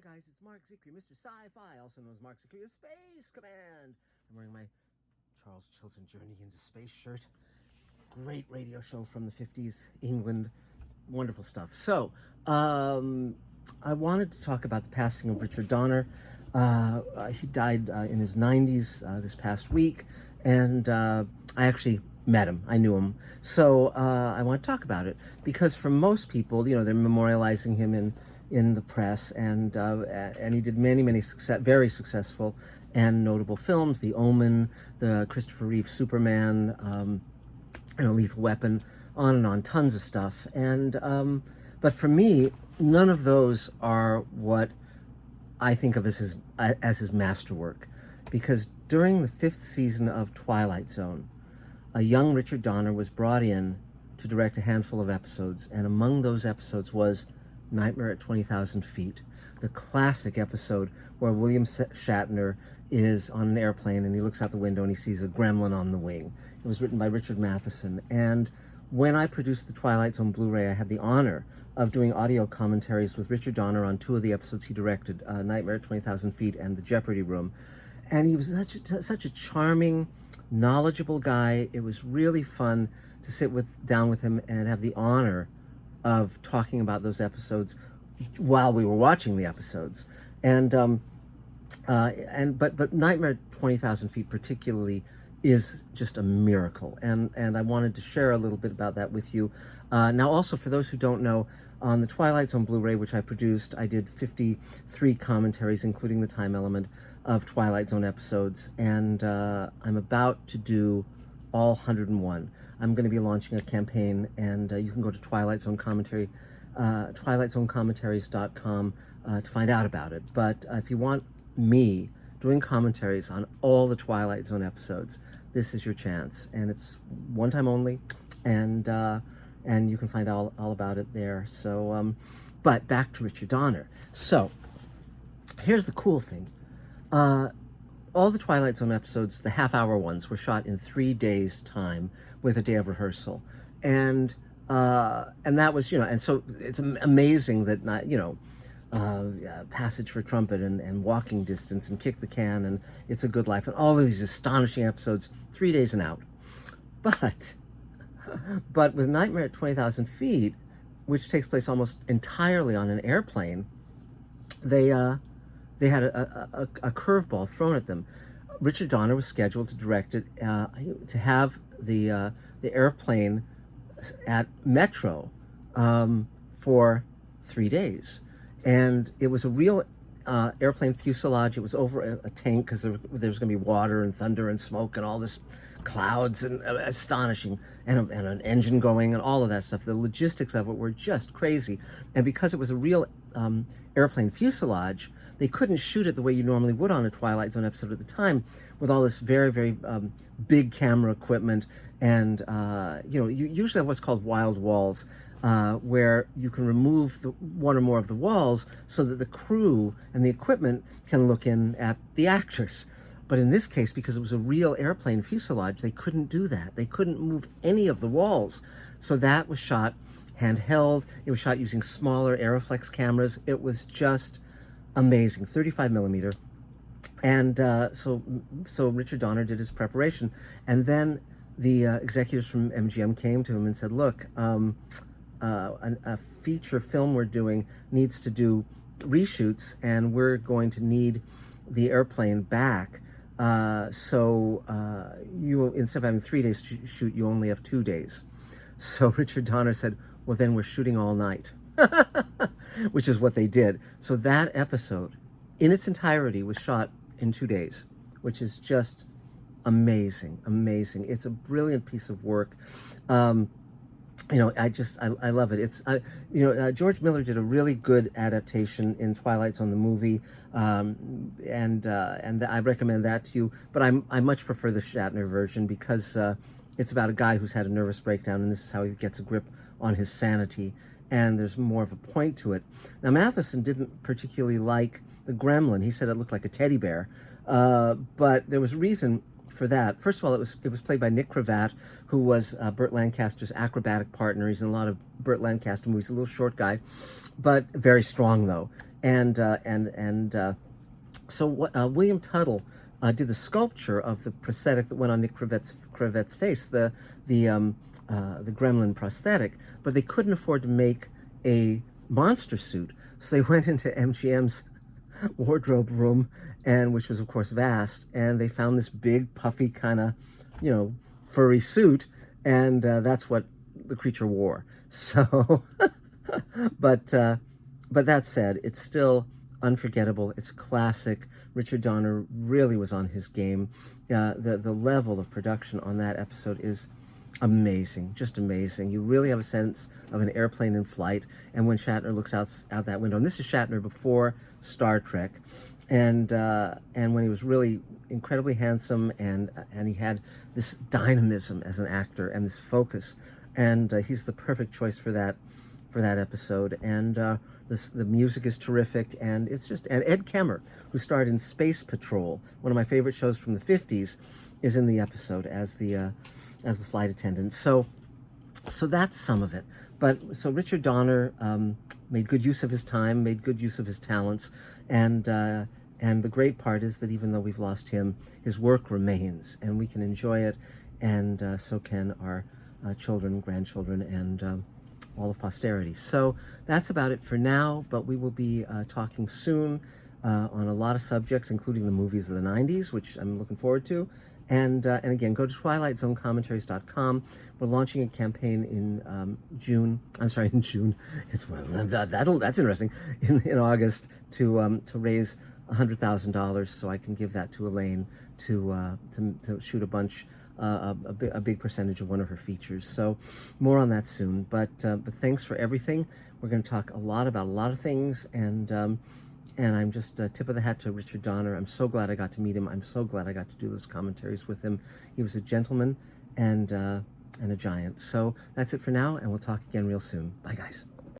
guys, it's Mark Zicree, Mr. Sci-Fi, also known as Mark Zicree of Space Command. I'm wearing my Charles Chilton Journey into Space shirt. Great radio show from the 50s, England. Wonderful stuff. So, I wanted to talk about the passing of Richard Donner. He died in his 90s this past week, and I actually met him. I knew him. So I want to talk about it because for most people, you know, they're memorializing him in the press, and he did many very successful and notable films: The Omen, the Christopher Reeve Superman, Lethal Weapon, on and on, tons of stuff. And but for me, none of those are what I think of as his masterwork, because during the 5th season of Twilight Zone, a young Richard Donner was brought in to direct a handful of episodes, and among those episodes was Nightmare at 20,000 Feet, the classic episode where William Shatner is on an airplane and he looks out the window and he sees a gremlin on the wing. It was written by Richard Matheson, and when I produced the Twilight Zone Blu-ray, I had the honor of doing audio commentaries with Richard Donner on 2 of the episodes he directed, Nightmare at 20,000 Feet and The Jeopardy Room. And he was such a charming, knowledgeable guy. It was really fun to sit down with him and have the honor of talking about those episodes while we were watching the episodes. But Nightmare at 20,000 Feet particularly is just a miracle, and I wanted to share a little bit about that with you. Now, also, for those who don't know, on the Twilight Zone Blu-ray, which I produced, I did 53 commentaries, including the time element, of Twilight Zone episodes, and I'm about to do all 101. I'm going to be launching a campaign, and you can go to Twilight Zone Commentary, twilightzonecommentaries.com to find out about it. But if you want me doing commentaries on all the Twilight Zone episodes, this is your chance, and it's one time only, and you can find all about it there. So, but back to Richard Donner. So, here's the cool thing. All the Twilight Zone episodes, the half-hour ones, were shot in 3 days' time with a day of rehearsal, and that was, and so it's amazing that Passage for Trumpet and Walking Distance and Kick the Can and It's a Good Life and all of these astonishing episodes, 3 days and out. But with Nightmare at 20,000 Feet, which takes place almost entirely on an airplane, they had a curveball thrown at them. Richard Donner was scheduled to direct it, to have the airplane at Metro for 3 days. And it was a real airplane fuselage. It was over a tank because there was going to be water and thunder and smoke and all this clouds and astonishing, and an engine going and all of that stuff. The logistics of it were just crazy. And because it was a real airplane fuselage, they couldn't shoot it the way you normally would on a Twilight Zone episode at the time, with all this very, very big camera equipment. And, you usually have what's called wild walls, where you can remove one or more of the walls so that the crew and the equipment can look in at the actors. But in this case, because it was a real airplane fuselage, they couldn't do that. They couldn't move any of the walls. So that was shot handheld. It was shot using smaller Aeroflex cameras. It was just amazing, 35 millimeter. And so Richard Donner did his preparation. And then the executives from MGM came to him and said, look, a feature film we're doing needs to do reshoots, and we're going to need the airplane back. So you, instead of having 3 days to shoot, you only have 2 days. So Richard Donner said, well, then we're shooting all night, which is what they did. So that episode, in its entirety, was shot in 2 days, which is just amazing. It's a brilliant piece of work. I love it. It's, George Miller did a really good adaptation in Twilight Zone, the movie, and I recommend that to you. But I much prefer the Shatner version because it's about a guy who's had a nervous breakdown, and this is how he gets a grip on his sanity, and there's more of a point to it. Now, Matheson didn't particularly like the gremlin. He said it looked like a teddy bear, but there was a reason for that. First of all, it was played by Nick Cravat, who was Burt Lancaster's acrobatic partner. He's in a lot of Burt Lancaster movies, a little short guy, but very strong, though. And William Tuttle did the sculpture of the prosthetic that went on Nick Crevette's face, the gremlin prosthetic, but they couldn't afford to make a monster suit, so they went into MGM's wardrobe room, and which was of course vast, and they found this big puffy kind of, furry suit, and that's what the creature wore. So, but that said, it's still unforgettable. It's a classic. Richard Donner really was on his game. The level of production on that episode is amazing, just amazing. You really have a sense of an airplane in flight. And when Shatner looks out that window, and this is Shatner before Star Trek, and when he was really incredibly handsome, and he had this dynamism as an actor and this focus, and he's the perfect choice for that episode. And the music is terrific, and it's just, and Ed Kemmer, who starred in Space Patrol, one of my favorite shows from the 50s, is in the episode as the flight attendant. So that's some of it. But so Richard Donner made good use of his time, made good use of his talents, and the great part is that even though we've lost him, his work remains, and we can enjoy it, and so can our children, grandchildren, and all of posterity. So that's about it for now, but we will be talking soon on a lot of subjects, including the movies of the 90s, which I'm looking forward to. And again, go to TwilightZoneCommentaries.com. We're launching a campaign in June. I'm sorry, in June. That's interesting. In August to raise $100,000 so I can give that to Elaine to shoot a big percentage of one of her features. So more on that soon. But thanks for everything. We're going to talk a lot about a lot of things, and I'm just tip of the hat to Richard Donner. I'm so glad I got to meet him. I'm so glad I got to do those commentaries with him. He was a gentleman and a giant. So that's it for now, and we'll talk again real soon. Bye, guys.